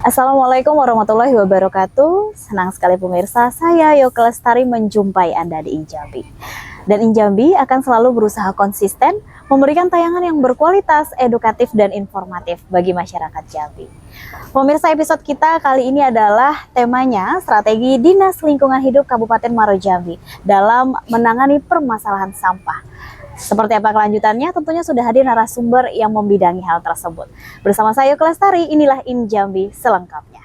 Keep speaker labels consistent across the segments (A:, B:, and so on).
A: Assalamualaikum warahmatullahi wabarakatuh. Senang sekali pemirsa, saya Yoke Lestari menjumpai Anda di Injambi. Dan Injambi akan selalu berusaha konsisten memberikan tayangan yang berkualitas, edukatif, dan informatif bagi masyarakat Jambi. Pemirsa, episode kita kali ini adalah temanya strategi Dinas Lingkungan Hidup Kabupaten Muaro Jambi dalam menangani permasalahan sampah. Seperti apa kelanjutannya? Tentunya sudah hadir narasumber yang membidangi hal tersebut. Bersama saya Yoke Lestari, inilah Injambi selengkapnya.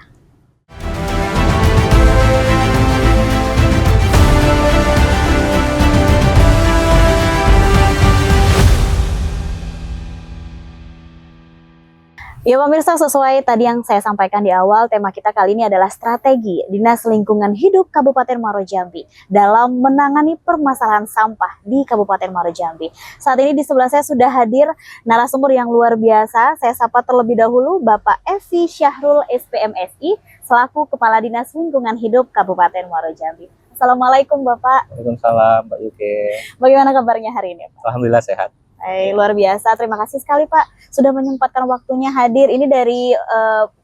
A: Ya pemirsa, sesuai tadi yang saya sampaikan di awal, tema kita kali ini adalah strategi Dinas Lingkungan Hidup Kabupaten Muaro Jambi dalam menangani permasalahan sampah di Kabupaten Muaro Jambi. Saat ini di sebelah saya sudah hadir narasumber yang luar biasa. Saya sapa terlebih dahulu Bapak Evi Syahrul SPMSI selaku Kepala Dinas Lingkungan Hidup Kabupaten Muaro Jambi. Assalamualaikum Bapak.
B: Waalaikumsalam Mbak Yuke.
A: Bagaimana kabarnya hari ini Pak?
B: Alhamdulillah sehat.
A: Luar biasa, terima kasih sekali Pak sudah menyempatkan waktunya hadir. Ini dari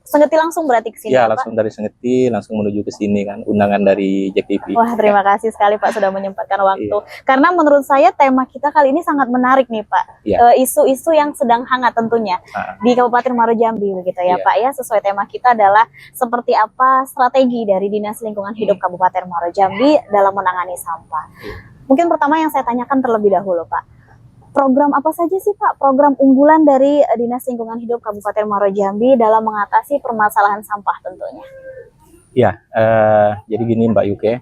A: Sengeti langsung berarti ke sini
B: ya,
A: Pak?
B: Langsung dari Sengeti langsung menuju ke sini kan, undangan dari JEK TV.
A: Wah, terima kasih sekali Pak sudah menyempatkan waktu.
B: Iya.
A: Karena menurut saya tema kita kali ini sangat menarik nih Pak.
B: Iya.
A: Isu-isu yang sedang hangat tentunya di Kabupaten Muaro Jambi begitu ya
B: Iya.
A: Pak ya. Sesuai tema kita adalah seperti apa strategi dari Dinas Lingkungan Hidup Kabupaten Muaro Jambi dalam menangani sampah. Mungkin pertama yang saya tanyakan terlebih dahulu Pak. Program apa saja sih Pak, program unggulan dari Dinas Lingkungan Hidup Kabupaten Muaro Jambi dalam mengatasi permasalahan sampah tentunya?
B: Ya, jadi gini Mbak Yuke,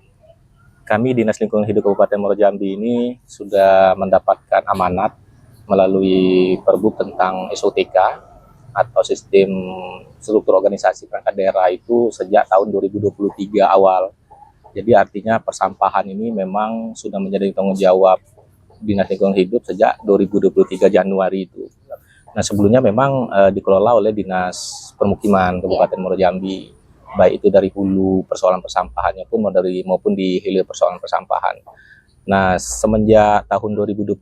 B: kami Dinas Lingkungan Hidup Kabupaten Muaro Jambi ini sudah mendapatkan amanat melalui Perbup tentang SOTK atau Sistem Struktur Organisasi Perangkat Daerah itu sejak tahun 2023 awal. Jadi artinya persampahan ini memang sudah menjadi tanggung jawab Dinas Lingkungan Hidup sejak 2023 Januari itu. Nah sebelumnya memang dikelola oleh Dinas Permukiman Kabupaten Muaro Jambi, baik itu dari hulu persoalan persampahannya maupun di hilir persoalan persampahan. Nah semenjak tahun 2023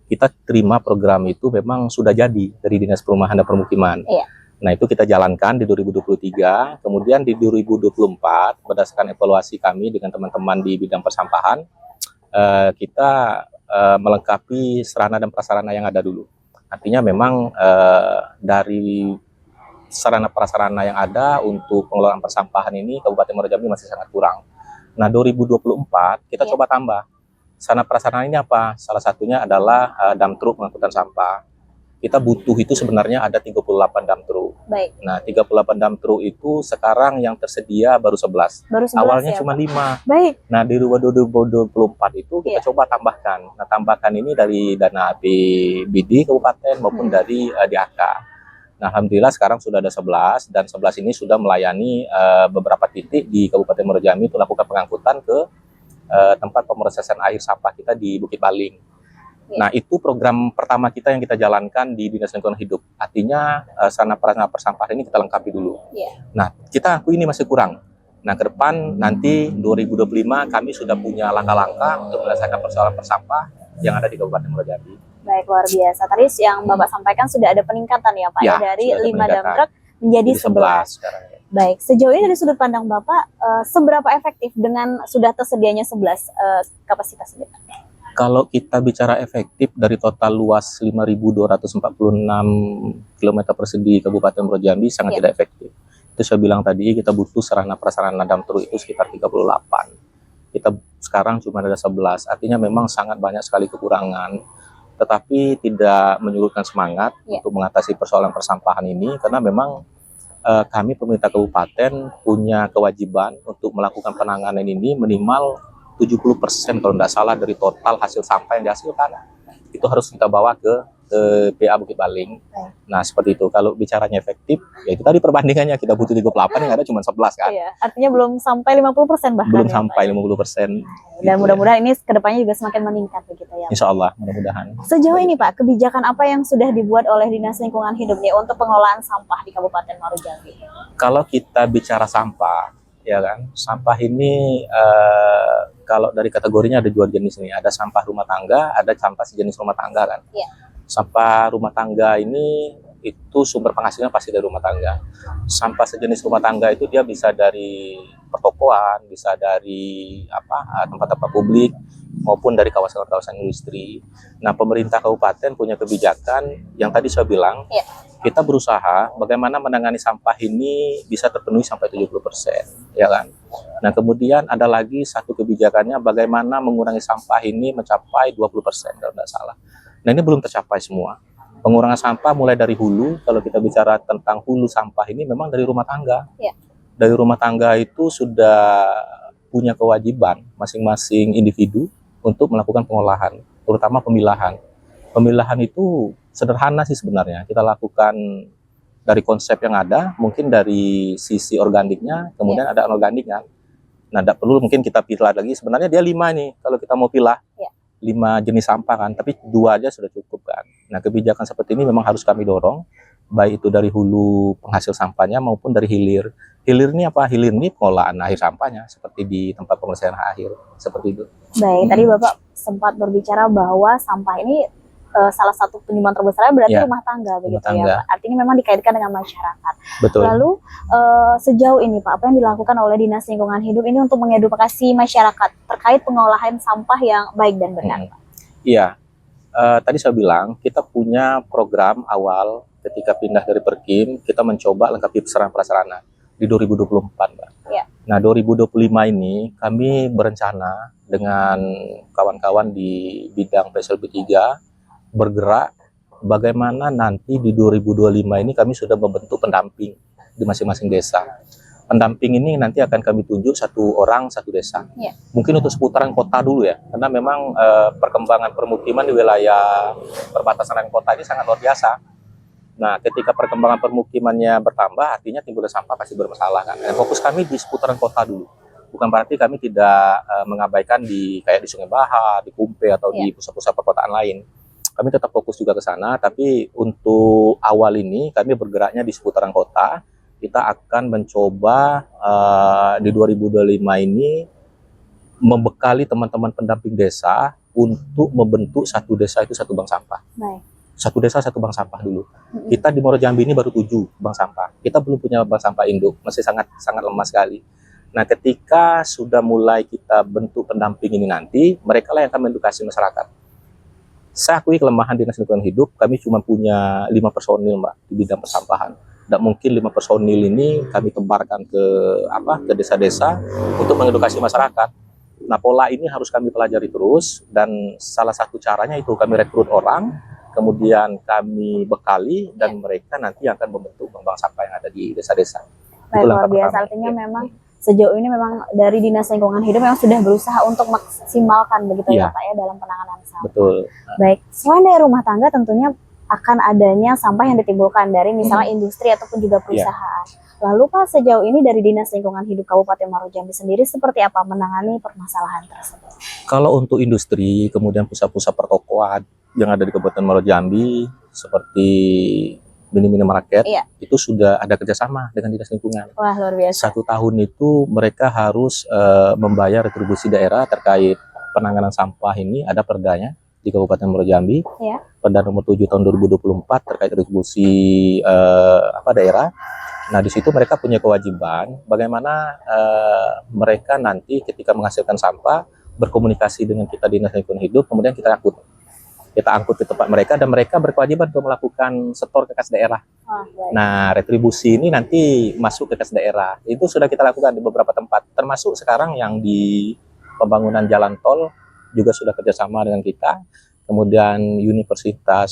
B: kita terima program itu memang sudah jadi dari Dinas Perumahan dan Permukiman.
A: Iya.
B: Nah itu kita jalankan di 2023, kemudian di 2024 berdasarkan evaluasi kami dengan teman-teman di bidang persampahan, kita melengkapi sarana dan prasarana yang ada dulu. Artinya memang dari sarana prasarana yang ada untuk pengelolaan persampahan ini Kabupaten Muaro Jambi masih sangat kurang. Nah 2024 kita coba tambah. Sarana prasarana ini apa? Salah satunya adalah dump truck pengangkutan sampah. Kita butuh itu sebenarnya ada 38 dump truck.
A: Baik.
B: Nah 38 dump truck itu sekarang yang tersedia baru 11. Awalnya
A: ya,
B: cuma 5.
A: Baik.
B: Nah di 2024 itu kita coba tambahkan. Nah tambahkan ini dari dana APBD Kabupaten maupun dari DAK. Nah alhamdulillah sekarang sudah ada 11 dan 11 ini sudah melayani beberapa titik di Kabupaten Muaro Jambi untuk melakukan pengangkutan ke tempat pemrosesan air sampah kita di Bukit Baling. Nah itu program pertama kita yang kita jalankan di Dinas Lingkungan Hidup. Artinya sarana prasarana persampahan ini kita lengkapi dulu. Nah kita akui ini masih kurang. Nah ke depan nanti 2025 kami sudah punya langkah-langkah untuk menyelesaikan persoalan persampah yang ada di Kabupaten Muaro Jambi.
A: Baik, luar biasa. Tadi yang Bapak sampaikan sudah ada peningkatan ya Pak,
B: ya,
A: dari 5 dump truck menjadi 11
B: sekarang. Ya.
A: Baik, sejauh ini dari sudut pandang Bapak, seberapa efektif dengan sudah tersedianya 11 kapasitas ini?
B: Kalau kita bicara efektif dari total luas 5.246 km persegi Kabupaten Muaro Jambi sangat tidak efektif. Itu saya bilang tadi kita butuh sarana prasarana dump truck itu sekitar 38. Kita sekarang cuma ada 11, artinya memang sangat banyak sekali kekurangan. Tetapi tidak menyurutkan semangat untuk mengatasi persoalan persampahan ini karena memang kami pemerintah kabupaten punya kewajiban untuk melakukan penanganan ini minimal 70% kalau tidak salah dari total hasil sampah yang dihasilkan. Itu harus kita bawa ke PA Bukit Baling. Nah seperti itu. Kalau bicaranya efektif, ya itu tadi perbandingannya kita butuh 38 yang ada cuma 11 kan.
A: Iya, artinya belum sampai 50% bahkan.
B: Belum
A: ya,
B: sampai
A: Pak.
B: 50%.
A: Dan mudah-mudahan ini kedepannya juga semakin meningkat begitu ya.
B: Insya Allah, mudah-mudahan.
A: Sejauh ini Pak, kebijakan apa yang sudah dibuat oleh Dinas Lingkungan Hidup nih untuk pengelolaan sampah di Kabupaten Muaro Jambi?
B: Kalau kita bicara sampah, ya kan, sampah ini kalau dari kategorinya ada 2 jenis nih, ada sampah rumah tangga, ada sampah sejenis rumah tangga kan.
A: Iya.
B: Sampah rumah tangga ini itu sumber penghasilan pasti dari rumah tangga. Sampah sejenis rumah tangga itu dia bisa dari pertokoan, bisa dari tempat-tempat publik maupun dari kawasan-kawasan industri. Nah, pemerintah kabupaten punya kebijakan yang tadi saya bilang,
A: Ya.
B: kita berusaha bagaimana menangani sampah ini bisa terpenuhi sampai 70%, ya kan? Nah, kemudian ada lagi satu kebijakannya bagaimana mengurangi sampah ini mencapai 20% kalau tidak salah. Nah, ini belum tercapai semua. Pengurangan sampah mulai dari hulu, kalau kita bicara tentang hulu sampah ini memang dari rumah tangga.
A: Ya.
B: Dari rumah tangga itu sudah punya kewajiban masing-masing individu untuk melakukan pengolahan, terutama pemilahan. Pemilahan itu sederhana sih sebenarnya. Kita lakukan dari konsep yang ada, mungkin dari sisi organiknya, kemudian ada anorganiknya. Nah, tidak perlu mungkin kita pilih lagi. Sebenarnya dia 5 nih, kalau kita mau pilah.
A: Ya.
B: 5 jenis sampah kan, tapi 2 aja sudah cukup kan. Nah, kebijakan seperti ini memang harus kami dorong, baik itu dari hulu penghasil sampahnya maupun dari hilir. Hilir ini apa? Hilir ini pengolahan akhir sampahnya, seperti di tempat pembersihan akhir, seperti itu.
A: Baik, tadi Bapak sempat berbicara bahwa sampah ini salah satu penyumbang terbesarnya berarti
B: Ya,
A: rumah tangga, begitu
B: tangga.
A: ya Pak. Artinya memang dikaitkan dengan masyarakat.
B: Betul.
A: Lalu sejauh ini Pak, apa yang dilakukan oleh Dinas Lingkungan Hidup ini untuk mengedukasi masyarakat terkait pengolahan sampah yang baik dan benar, Pak?
B: Iya, tadi saya bilang kita punya program awal ketika pindah dari Perkim, kita mencoba lengkapi sarana-prasarana di 2024, Mbak.
A: Ya.
B: Nah, 2025 ini kami berencana dengan kawan-kawan di bidang PSLB 3 bergerak bagaimana nanti di 2025 ini kami sudah membentuk pendamping di masing-masing desa. Pendamping ini nanti akan kami tunjuk 1 orang 1 desa.
A: Ya.
B: Mungkin untuk seputaran kota dulu ya, karena memang perkembangan permukiman di wilayah perbatasan dengan kota ini sangat luar biasa. Nah, ketika perkembangan permukimannya bertambah, artinya timbulnya sampah pasti bermasalah kan. Dan fokus kami di seputaran kota dulu. Bukan berarti kami tidak mengabaikan kayak di Sungai Bahar, di Kumpe atau di pusat-pusat perkotaan lain. Kami tetap fokus juga ke sana, tapi untuk awal ini kami bergeraknya di seputaran kota. Kita akan mencoba di 2025 ini membekali teman-teman pendamping desa untuk membentuk 1 desa itu 1 bank sampah.
A: Baik.
B: 1 desa 1 bank sampah dulu. Kita di Muaro Jambi ini baru 7 bank sampah. Kita belum punya bank sampah induk, masih sangat lemah sekali. Nah, ketika sudah mulai kita bentuk pendamping ini nanti, mereka lah yang akan mengedukasi masyarakat. Saya akui kelemahan Dinas Lingkungan Hidup, kami cuma punya 5 personil, Mbak, di bidang persampahan. Tidak mungkin 5 personil ini kami tebarkan ke desa-desa untuk mengedukasi masyarakat. Nah, pola ini harus kami pelajari terus, dan salah satu caranya itu kami rekrut orang, kemudian kami bekali, dan mereka nanti akan membentuk bank sampah yang ada di desa-desa.
A: Baik, luar biasa. Artinya memang sejauh ini memang dari Dinas Lingkungan Hidup memang sudah berusaha untuk maksimalkan begitu ya Pak ya dalam penanganan sampah.
B: Betul.
A: Baik, selain dari rumah tangga tentunya akan adanya sampah yang ditimbulkan dari misalnya industri ataupun juga perusahaan. Lalu Pak, sejauh ini dari Dinas Lingkungan Hidup Kabupaten Muaro Jambi sendiri seperti apa menangani permasalahan tersebut?
B: Kalau untuk industri, kemudian pusat-pusat pertokoan yang ada di Kabupaten Muaro Jambi seperti mini market, itu sudah ada kerjasama dengan Dinas Lingkungan.
A: Wah, luar biasa.
B: 1 tahun itu mereka harus membayar retribusi daerah terkait penanganan sampah ini, ada perdanya di Kabupaten Muaro Jambi.
A: Ya.
B: Perda nomor 7 tahun 2024 terkait retribusi daerah. Nah, di situ mereka punya kewajiban bagaimana mereka nanti ketika menghasilkan sampah berkomunikasi dengan kita Dinas Lingkungan Hidup, kemudian kita angkut ke tempat mereka, dan mereka berkewajiban untuk melakukan setor ke kas daerah. Nah, retribusi ini nanti masuk ke kas daerah. Itu sudah kita lakukan di beberapa tempat, termasuk sekarang yang di pembangunan jalan tol juga sudah kerjasama dengan kita. Kemudian Universitas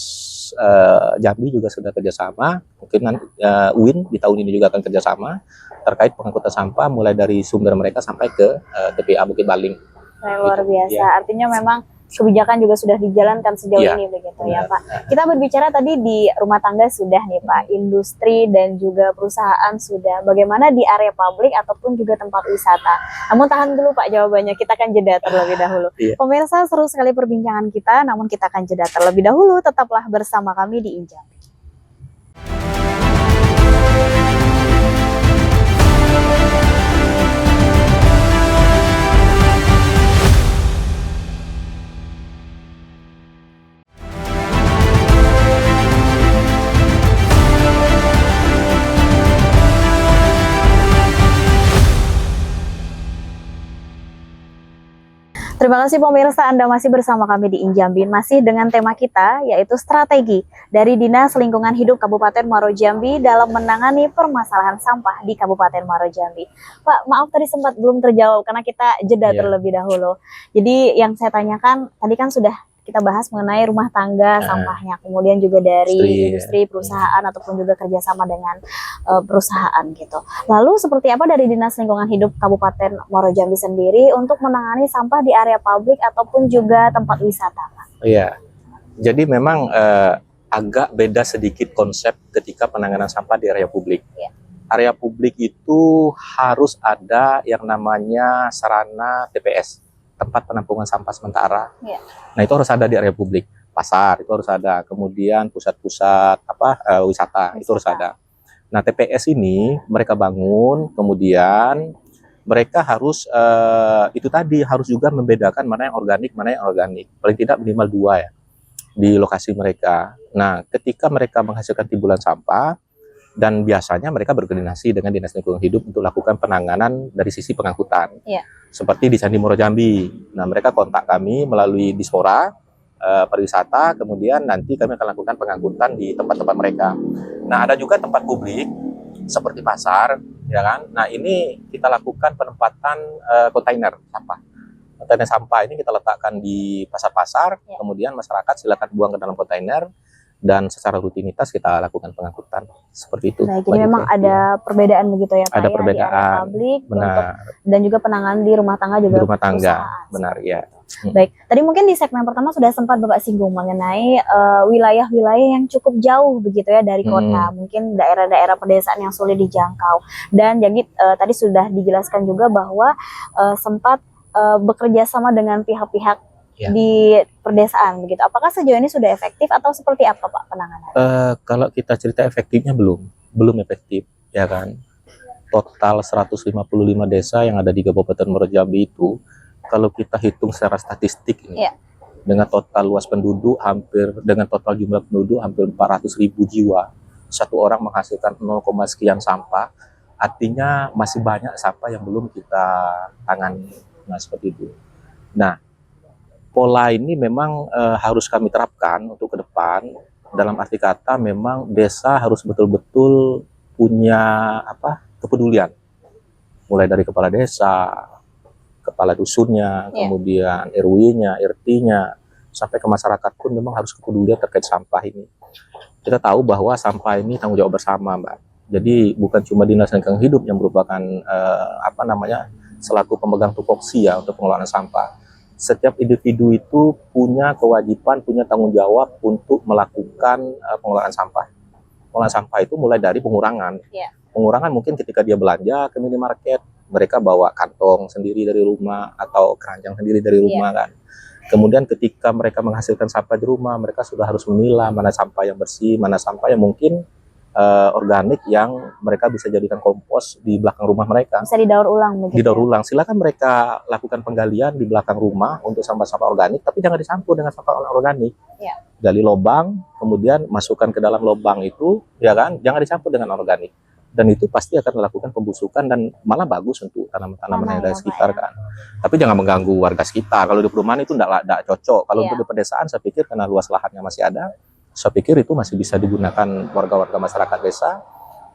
B: Jambi juga sudah kerjasama. Mungkin UIN di tahun ini juga akan kerjasama terkait pengangkutan sampah mulai dari sumber mereka sampai ke TPA Bukit Baling.
A: Luar biasa. Artinya memang kebijakan juga sudah dijalankan sejauh ini begitu ya Pak. Kita berbicara tadi di rumah tangga sudah nih Pak, industri dan juga perusahaan sudah. Bagaimana di area publik ataupun juga tempat wisata? Namun tahan dulu Pak jawabannya, kita akan jeda terlebih dahulu. Pemirsa, seru sekali perbincangan kita, namun kita akan jeda terlebih dahulu. Tetaplah bersama kami di Injambi. Terima kasih pemirsa, Anda masih bersama kami di Injambi, masih dengan tema kita yaitu strategi dari Dinas Lingkungan Hidup Kabupaten Muaro Jambi dalam menangani permasalahan sampah di Kabupaten Muaro Jambi. Pak, maaf tadi sempat belum terjawab karena kita jeda terlebih dahulu. Jadi yang saya tanyakan tadi kan sudah kita bahas mengenai rumah tangga sampahnya, kemudian juga dari industri perusahaan ataupun juga kerjasama dengan perusahaan gitu. Lalu seperti apa dari Dinas Lingkungan Hidup Kabupaten Muaro Jambi sendiri untuk menangani sampah di area publik ataupun juga tempat wisata, Pak?
B: Iya, jadi memang agak beda sedikit konsep ketika penanganan sampah di area publik.
A: Ya.
B: Area publik itu harus ada yang namanya sarana TPS, tempat penampungan sampah sementara.
A: Ya.
B: Nah, itu harus ada di area publik. Pasar itu harus ada, kemudian pusat-pusat wisata itu harus ada. Nah, TPS ini mereka bangun, kemudian mereka harus itu tadi harus juga membedakan mana yang organik, mana yang organik. Paling tidak minimal 2 ya di lokasi mereka. Nah, ketika mereka menghasilkan timbulan sampah, dan biasanya mereka berkoordinasi dengan Dinas Lingkungan Hidup untuk lakukan penanganan dari sisi pengangkutan.
A: Ya. Seperti
B: di Candi Muaro Jambi. Nah, mereka kontak kami melalui Dispora pariwisata, kemudian nanti kami akan lakukan pengangkutan di tempat-tempat mereka. Nah, ada juga tempat publik seperti pasar, ya kan? Nah, ini kita lakukan penempatan kontainer sampah. Kontainer sampah ini kita letakkan di pasar-pasar, kemudian masyarakat silakan buang ke dalam kontainer, dan secara rutinitas kita lakukan pengangkutan seperti itu.
A: Baik, jadi memang ada perbedaan begitu ya Pak,
B: ada
A: ya,
B: perbedaan
A: di area publik,
B: benar.
A: Dan juga penanganan di rumah tangga juga.
B: Di rumah tangga,
A: perusahaan.
B: benar ya.
A: Baik, tadi mungkin di segmen pertama sudah sempat Bapak singgung mengenai wilayah-wilayah yang cukup jauh begitu ya dari kota, mungkin daerah-daerah pedesaan yang sulit dijangkau. Dan jadi tadi sudah dijelaskan juga bahwa sempat bekerja sama dengan pihak-pihak di perdesaan begitu. Apakah sejauh ini sudah efektif atau seperti apa Pak penanganan?
B: Kalau kita cerita efektifnya belum efektif ya kan. Total 155 desa yang ada di Kabupaten Muaro Jambi itu, kalau kita hitung secara statistik ini, dengan total luas penduduk dengan total jumlah penduduk hampir 400.000 jiwa, satu orang menghasilkan 0, sekian sampah, artinya masih banyak sampah yang belum kita tangani. Nah, seperti itu. Nah, pola ini memang harus kami terapkan untuk ke depan. Dalam arti kata memang desa harus betul-betul punya kepedulian. Mulai dari kepala desa, kepala dusunnya, kemudian RW-nya, RT-nya, sampai ke masyarakat pun memang harus kepedulian terkait sampah ini. Kita tahu bahwa sampah ini tanggung jawab bersama, Mbak. Jadi bukan cuma Dinas Lingkungan Hidup yang merupakan selaku pemegang tupoksi ya untuk pengelolaan sampah. Setiap individu itu punya kewajiban, punya tanggung jawab untuk melakukan pengelolaan sampah. Pengelolaan sampah itu mulai dari pengurangan. Pengurangan mungkin ketika dia belanja ke minimarket, mereka bawa kantong sendiri dari rumah atau keranjang sendiri dari rumah kan. Kemudian ketika mereka menghasilkan sampah di rumah, mereka sudah harus memilah mana sampah yang bersih, mana sampah yang mungkin organik yang mereka bisa jadikan kompos di belakang rumah mereka.
A: Bisa didaur ulang begitu.
B: Didaur ulang. Silakan mereka lakukan penggalian di belakang rumah untuk sampah-sampah organik, tapi jangan dicampur dengan sampah organik. Gali lubang, kemudian masukkan ke dalam lubang itu, ya kan? Jangan dicampur dengan organik. Dan itu pasti akan melakukan pembusukan dan malah bagus untuk tanaman-tanaman yang ada di sekitar kan. Tapi jangan mengganggu warga sekitar. Kalau di perumahan itu tidak cocok. Kalau untuk di pedesaan saya pikir karena luas lahannya masih ada, saya pikir itu masih bisa digunakan warga-warga masyarakat desa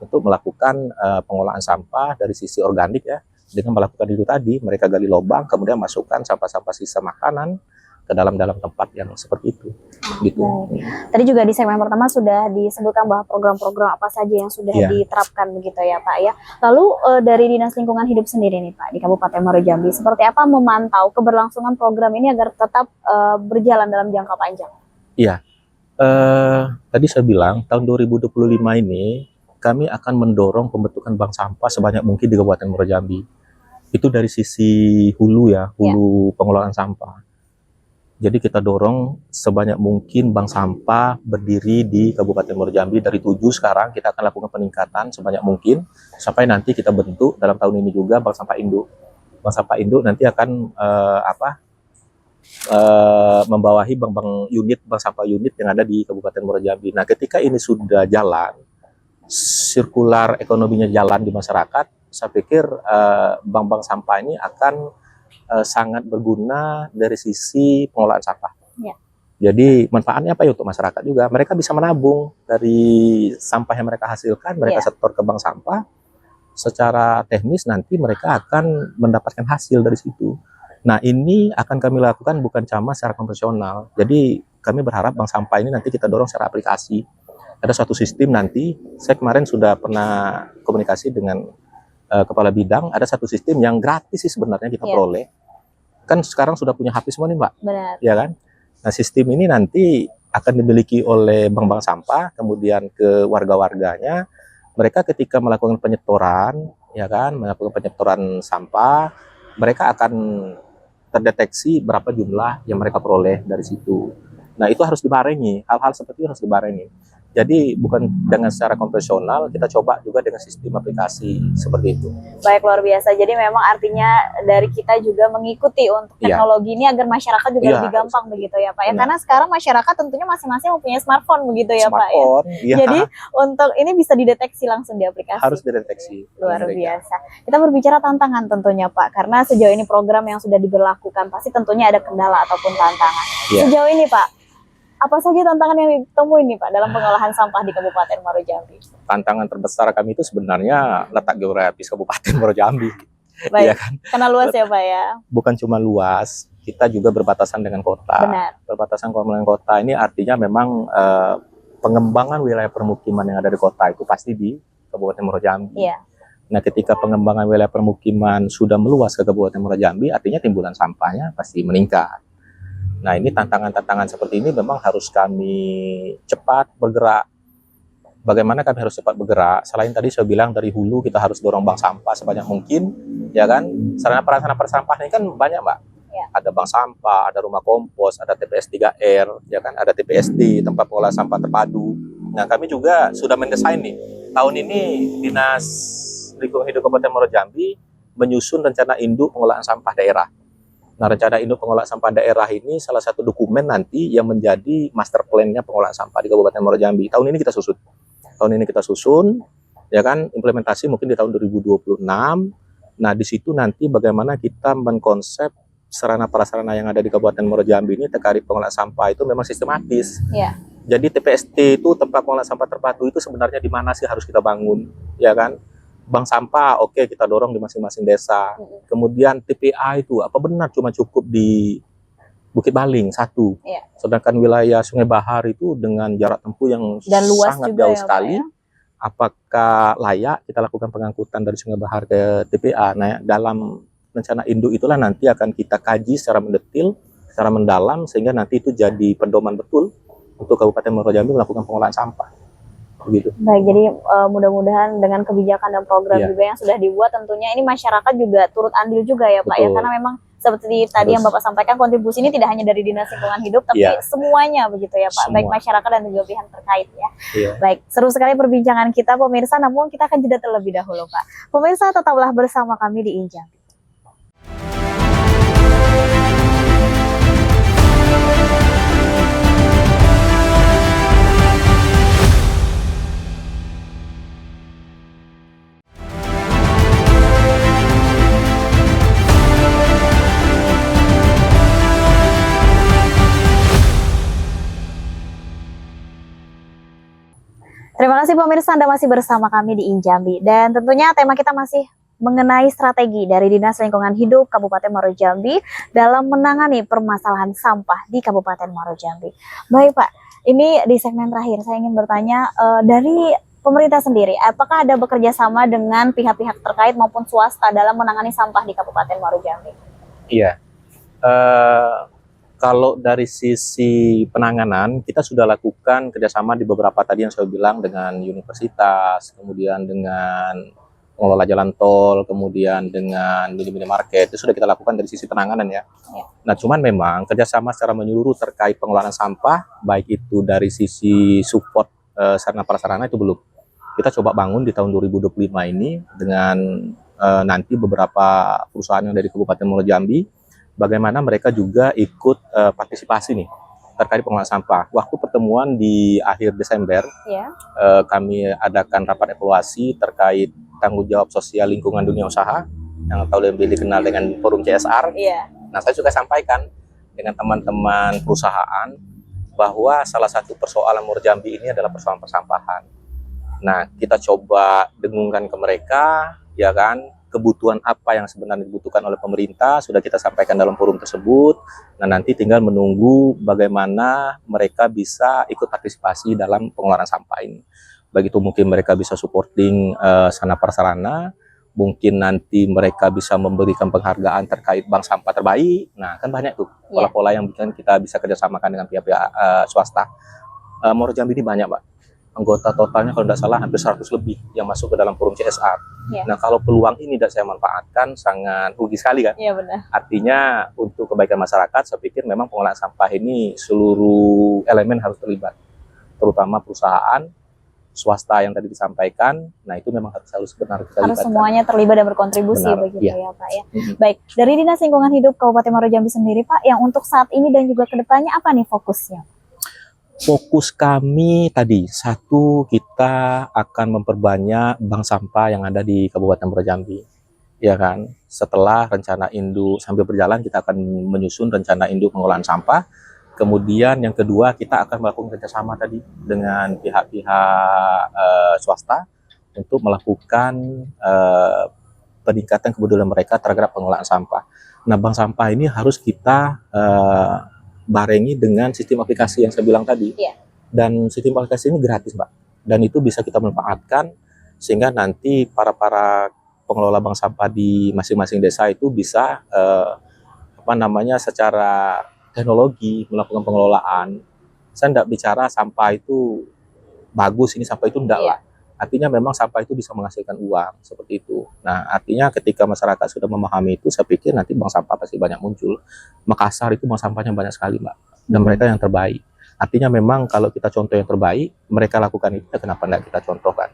B: untuk melakukan pengolahan sampah dari sisi organik ya. Dengan melakukan itu tadi, mereka gali lubang, kemudian masukkan sampah-sampah sisa makanan ke dalam tempat yang seperti itu. Gitu.
A: Tadi juga di segmen pertama sudah disebutkan bahwa program-program apa saja yang sudah diterapkan begitu ya Pak ya. Lalu dari Dinas Lingkungan Hidup sendiri nih Pak di Kabupaten Muaro Jambi, seperti apa memantau keberlangsungan program ini agar tetap berjalan dalam jangka panjang? Iya.
B: Tadi saya bilang tahun 2025 ini kami akan mendorong pembentukan bank sampah sebanyak mungkin di Kabupaten Muaro Jambi. Itu dari sisi hulu ya, hulu pengelolaan sampah. Jadi kita dorong sebanyak mungkin bank sampah berdiri di Kabupaten Muaro Jambi. Dari 7 sekarang kita akan lakukan peningkatan sebanyak mungkin sampai nanti kita bentuk dalam tahun ini juga bank sampah induk. Bank sampah induk nanti akan membawahi bank sampah unit yang ada di Kabupaten Muaro Jambi. Nah, ketika ini sudah jalan, sirkular ekonominya jalan di masyarakat, saya pikir bank-bank sampah ini akan sangat berguna dari sisi pengelolaan sampah.
A: Ya.
B: Jadi manfaatnya apa ya untuk masyarakat juga? Mereka bisa menabung dari sampah yang mereka hasilkan, mereka setor ke bank sampah. Secara teknis nanti mereka akan mendapatkan hasil dari situ. Nah, ini akan kami lakukan bukan cuma secara konvensional. Jadi kami berharap bank sampah ini nanti kita dorong secara aplikasi. Ada suatu sistem nanti, saya kemarin sudah pernah komunikasi dengan kepala bidang, ada satu sistem yang gratis sih sebenarnya kita peroleh. Kan sekarang sudah punya HP semua nih Mbak.
A: Benar.
B: Ya kan? Nah, sistem ini nanti akan dimiliki oleh bank-bank sampah, kemudian ke warga-warganya. Mereka ketika melakukan penyetoran, ya kan, melakukan penyetoran sampah, mereka akan terdeteksi berapa jumlah yang mereka peroleh dari situ. Nah, itu harus dibarengi, hal-hal seperti itu harus dibarengi. Jadi bukan dengan secara konvensional, kita coba juga dengan sistem aplikasi seperti itu.
A: Baik, luar biasa. Jadi memang artinya dari kita juga mengikuti untuk teknologi ini agar masyarakat juga lebih gampang begitu ya Pak ya. Karena sekarang masyarakat tentunya masing-masing mempunyai smartphone begitu ya Pak ya. Jadi untuk ini bisa dideteksi langsung di aplikasi.
B: Harus dideteksi.
A: Luar biasa. Kita berbicara tantangan tentunya Pak, karena sejauh ini program yang sudah diberlakukan pasti tentunya ada kendala ataupun tantangan. Sejauh ini Pak, apa saja tantangan yang ditemui nih Pak dalam pengolahan sampah di Kabupaten Muaro Jambi?
B: Tantangan terbesar kami itu sebenarnya letak geografis Kabupaten Muaro Jambi.
A: Baik,
B: ya kan?
A: Karena luas ya Pak ya?
B: Bukan cuma luas, kita juga berbatasan dengan kota.
A: Benar.
B: Berbatasan dengan kota ini artinya memang pengembangan wilayah permukiman yang ada di kota itu pasti di Kabupaten Muaro Jambi.
A: Iya.
B: Nah, ketika pengembangan wilayah permukiman sudah meluas ke Kabupaten Muaro Jambi, artinya timbulan sampahnya pasti meningkat. Nah, ini tantangan-tantangan seperti ini memang harus kami cepat bergerak. Bagaimana kami harus cepat bergerak? Selain tadi saya bilang dari hulu kita harus dorong bank sampah sebanyak mungkin, ya kan? Sarana prasarana persampahan ini kan banyak, Mbak. Ya. Ada bank sampah, ada rumah kompos, ada TPS 3R, ya kan? Ada TPSD, tempat pengelolaan sampah terpadu. Nah, kami juga sudah mendesain nih. Tahun ini Dinas Lingkungan Hidup Kabupaten Muaro Jambi menyusun rencana induk pengelolaan sampah daerah. Nah, rencana induk pengelolaan sampah daerah ini salah satu dokumen nanti yang menjadi master plan-nya pengelolaan sampah di Kabupaten Muaro Jambi. Tahun ini kita susun. Ya kan, implementasi mungkin di tahun 2026. Nah, di situ nanti bagaimana kita mengkonsep sarana prasarana yang ada di Kabupaten Muaro Jambi ini terkait pengelolaan sampah itu memang sistematis. Ya. Jadi TPST itu tempat pengelolaan sampah terpadu itu sebenarnya di mana sih harus kita bangun, ya kan? Bank sampah, oke, kita dorong di masing-masing desa. Kemudian TPA itu apa benar cuma cukup di Bukit Baling satu. Sedangkan wilayah Sungai Bahar itu dengan jarak tempuh yang sangat jauh sekali. Apakah layak kita lakukan pengangkutan dari Sungai Bahar ke TPA? Nah, dalam rencana induk itulah nanti akan kita kaji secara mendetil, secara mendalam, sehingga nanti itu jadi pedoman betul untuk Kabupaten Muaro Jambi melakukan pengelolaan sampah. Begitu.
A: Baik, jadi mudah-mudahan dengan kebijakan dan program juga yang sudah dibuat, tentunya ini masyarakat juga turut andil juga ya Pak. Ya, karena memang seperti tadi yang Bapak sampaikan, kontribusi ini tidak hanya dari Dinas Lingkungan Hidup, tapi semuanya begitu ya Pak. Baik masyarakat dan juga pihak terkait ya. Baik, seru sekali perbincangan kita pemirsa, namun kita akan jeda terlebih dahulu Pak. Pemirsa, tetaplah bersama kami di Injambi. Terima kasih pemirsa, Anda masih bersama kami di Injambi. Dan tentunya tema kita masih mengenai strategi dari Dinas Lingkungan Hidup Kabupaten Muaro Jambi dalam menangani permasalahan sampah di Kabupaten Muaro Jambi. Baik Pak, ini di segmen terakhir saya ingin bertanya dari pemerintah sendiri, apakah ada bekerja sama dengan pihak-pihak terkait maupun swasta dalam menangani sampah di Kabupaten Muaro Jambi?
B: Iya. Kalau dari sisi penanganan, kita sudah lakukan kerjasama di beberapa tadi yang saya bilang dengan universitas, kemudian dengan pengelola jalan tol, kemudian dengan mini-mini market, itu sudah kita lakukan dari sisi penanganan ya. Nah, cuman memang kerjasama secara menyeluruh terkait pengelolaan sampah, baik itu dari sisi support sarana prasarana itu belum. Kita coba bangun di tahun 2025 ini dengan nanti beberapa perusahaan yang dari Kabupaten Muaro Jambi, bagaimana mereka juga ikut partisipasi nih terkait pengelolaan sampah. Waktu pertemuan di akhir Desember, kami adakan rapat evaluasi terkait tanggung jawab sosial lingkungan dunia usaha. yang tahu lebih dikenal dengan forum CSR.
A: Iya.
B: Nah, saya juga sampaikan dengan teman-teman perusahaan bahwa salah satu persoalan Muaro Jambi ini adalah persoalan persampahan. Nah, kita coba dengungkan ke mereka, ya kan, kebutuhan apa yang sebenarnya dibutuhkan oleh pemerintah, sudah kita sampaikan dalam forum tersebut. Nah, nanti tinggal menunggu bagaimana mereka bisa ikut partisipasi dalam pengelolaan sampah ini. Begitu mungkin mereka bisa supporting sarana prasarana, mungkin nanti mereka bisa memberikan penghargaan terkait bank sampah terbaik. Nah, kan banyak tuh pola-pola yang kita bisa kerjasamakan dengan pihak-pihak swasta. Muaro Jambi ini banyak, Pak. Anggota totalnya kalau tidak salah hampir 100 lebih yang masuk ke dalam forum CSR. Nah, kalau peluang ini tidak saya manfaatkan, sangat rugi sekali kan?
A: Iya, benar.
B: Artinya untuk kebaikan masyarakat, saya pikir memang pengelolaan sampah ini seluruh elemen harus terlibat, terutama perusahaan, swasta yang tadi disampaikan. Nah, itu memang harus benar kita
A: Harus
B: libatkan.
A: semuanya terlibat dan berkontribusi
B: Benar,
A: begitu
B: iya.
A: ya Pak ya. Baik, dari Dinas Lingkungan Hidup Kabupaten Muaro Jambi sendiri Pak, yang untuk saat ini dan juga kedepannya apa nih fokusnya?
B: Fokus kami tadi, satu, kita akan memperbanyak bank sampah yang ada di Kabupaten Muaro Jambi, ya kan. Setelah rencana induk sambil berjalan, kita akan menyusun rencana induk pengelolaan sampah. Kemudian yang kedua, kita akan melakukan kerjasama tadi dengan pihak-pihak swasta untuk melakukan peningkatan kepedulian mereka terhadap pengelolaan sampah. Nah, bank sampah ini harus kita barengi dengan sistem aplikasi yang saya bilang tadi.
A: Iya.
B: Dan sistem aplikasi ini gratis, Mbak. Dan itu bisa kita manfaatkan sehingga nanti para pengelola bank sampah di masing-masing desa itu bisa secara teknologi melakukan pengelolaan. Saya tidak bicara sampah itu bagus, ini sampah itu enggak lah. Artinya memang sampah itu bisa menghasilkan uang, seperti itu. Nah, artinya ketika masyarakat sudah memahami itu, saya pikir nanti bank sampah pasti banyak muncul. Makassar itu bank sampahnya banyak sekali, Mbak. Dan mereka yang terbaik. Artinya memang kalau kita contoh yang terbaik, mereka lakukan itu, kenapa enggak kita contohkan.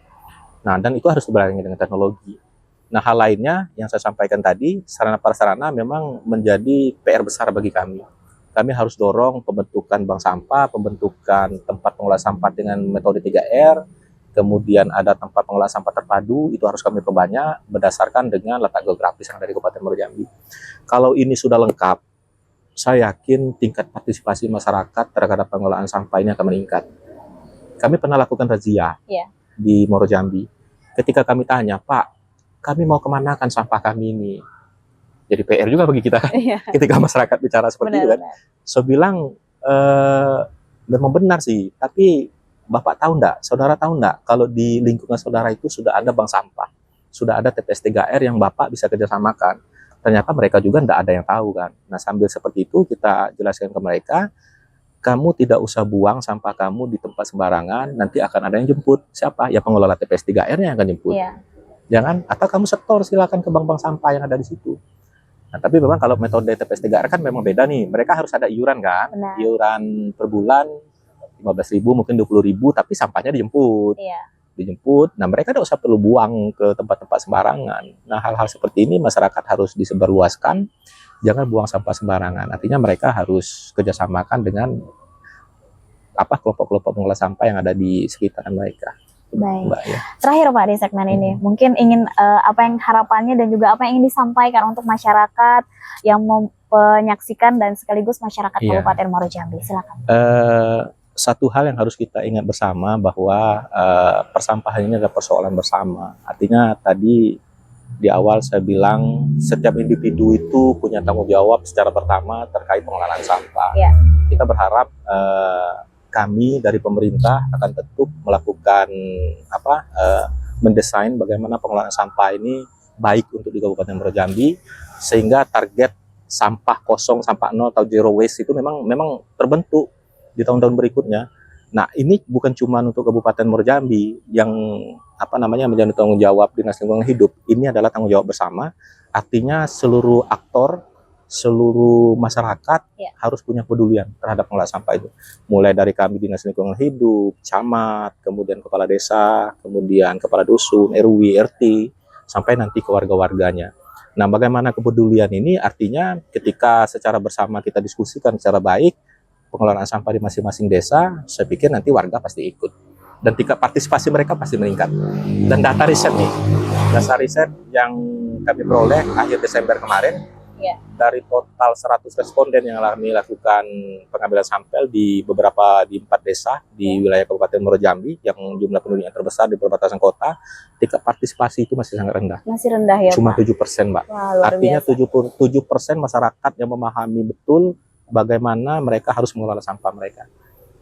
B: Nah, dan itu harus dibarengi dengan teknologi. Nah, hal lainnya yang saya sampaikan tadi, sarana prasarana memang menjadi PR besar bagi kami. Kami harus dorong pembentukan bank sampah, pembentukan tempat pengelola sampah dengan metode 3R, kemudian ada tempat pengelolaan sampah terpadu, itu harus kami perbanyak berdasarkan dengan letak geografis yang dari Kabupaten Muaro Jambi. Kalau ini sudah lengkap, saya yakin tingkat partisipasi masyarakat terhadap pengelolaan sampah ini akan meningkat. Kami pernah lakukan razia di Muaro Jambi. Ketika kami tanya, Pak, kami mau kemanakan sampah kami ini? Jadi PR juga bagi kita kan, ketika masyarakat bicara seperti itu kan. So bilang, memang benar sih, tapi Bapak tahu enggak, saudara tahu enggak, kalau di lingkungan saudara itu sudah ada bank sampah, sudah ada TPS 3R yang Bapak bisa kerjasamakan. Ternyata mereka juga enggak ada yang tahu kan. Nah, sambil seperti itu kita jelaskan ke mereka, kamu tidak usah buang sampah kamu di tempat sembarangan, nanti akan ada yang jemput. Siapa? Ya pengelola TPS 3R yang akan jemput. Jangan, atau kamu setor silakan ke bank-bank sampah yang ada di situ. Nah, tapi memang kalau metode TPS 3R kan memang beda nih. Mereka harus ada iuran kan, iuran per bulan 15.000 mungkin 20.000, tapi sampahnya dijemput. Dijemput. Nah, mereka tidak usah perlu buang ke tempat-tempat sembarangan. Nah, hal-hal seperti ini masyarakat harus disebarluaskan. Jangan buang sampah sembarangan. Artinya mereka harus kerjasamakan dengan kelompok-kelompok pengelola sampah yang ada di sekitaran mereka.
A: Baik. Terakhir Pak di segmen ini, mungkin ingin apa yang harapannya dan juga apa yang ingin disampaikan untuk masyarakat yang menyaksikan dan sekaligus masyarakat Kabupaten Muaro Jambi. Silakan.
B: Satu hal yang harus kita ingat bersama bahwa persampahan ini adalah persoalan bersama. Artinya tadi di awal saya bilang setiap individu itu punya tanggung jawab secara pertama terkait pengelolaan sampah. Kita berharap kami dari pemerintah akan tetap melakukan mendesain bagaimana pengelolaan sampah ini baik untuk di Kabupaten Muaro Jambi, sehingga target sampah kosong, sampah nol atau zero waste itu memang terbentuk di tahun-tahun berikutnya. Nah, ini bukan cuma untuk Kabupaten Muaro Jambi yang menjadi tanggung jawab Dinas Lingkungan Hidup. Ini adalah tanggung jawab bersama. Artinya seluruh aktor, seluruh masyarakat harus punya pedulian terhadap pengelolaan sampah itu. Mulai dari kami Dinas Lingkungan Hidup, camat, kemudian kepala desa, kemudian kepala dusun, RW, RT, sampai nanti ke warga-warganya. Nah, bagaimana kepedulian ini? Artinya ketika secara bersama kita diskusikan secara baik pengelolaan sampah di masing-masing desa, saya pikir nanti warga pasti ikut. dan tingkat partisipasi mereka pasti meningkat. Dan data riset nih, data riset yang kami peroleh akhir Desember kemarin, dari total 100 responden yang kami lakukan pengambilan sampel di 4 desa di wilayah Kabupaten Muaro Jambi yang jumlah penduduk yang terbesar di perbatasan kota, tingkat partisipasi itu masih sangat rendah.
A: Masih rendah ya,
B: Cuma
A: Pak?
B: 7%, Mbak.
A: Wah, luar
B: Artinya
A: biasa.
B: 77% masyarakat yang memahami betul bagaimana mereka harus mengelola sampah mereka.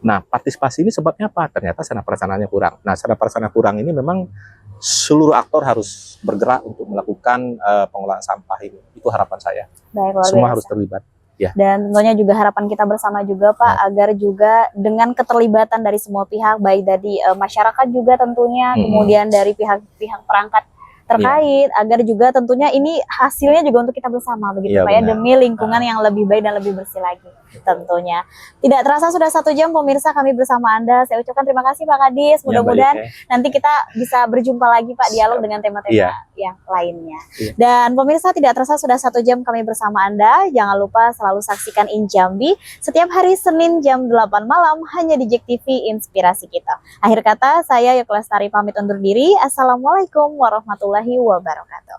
B: Nah, partisipasi ini sebabnya apa? Ternyata sarana prasarananya kurang. Nah, sarana prasarana kurang ini memang seluruh aktor harus bergerak untuk melakukan pengelolaan sampah ini. Itu harapan saya.
A: Baik, luar
B: Semua
A: biasa.
B: harus terlibat. Ya.
A: Dan tentunya juga harapan kita bersama juga Pak, agar juga dengan keterlibatan dari semua pihak, baik dari masyarakat juga tentunya, kemudian dari pihak-pihak perangkat terkait, agar juga tentunya ini hasilnya juga untuk kita bersama begitu Pak ya, demi lingkungan yang lebih baik dan lebih bersih lagi tentunya. Tidak terasa sudah 1 jam pemirsa kami bersama Anda. Saya ucapkan terima kasih Pak Kadis. Mudah-mudahan nanti kita bisa berjumpa lagi Pak, dialog dengan tema-tema yang lainnya. Dan pemirsa, tidak terasa sudah 1 jam kami bersama Anda. Jangan lupa selalu saksikan In Jambi setiap hari Senin jam 8 malam hanya di JEK TV Inspirasi Kita. Akhir kata, saya Yoke Lestari pamit undur diri. Assalamualaikum warahmatullahi wabarakatuh.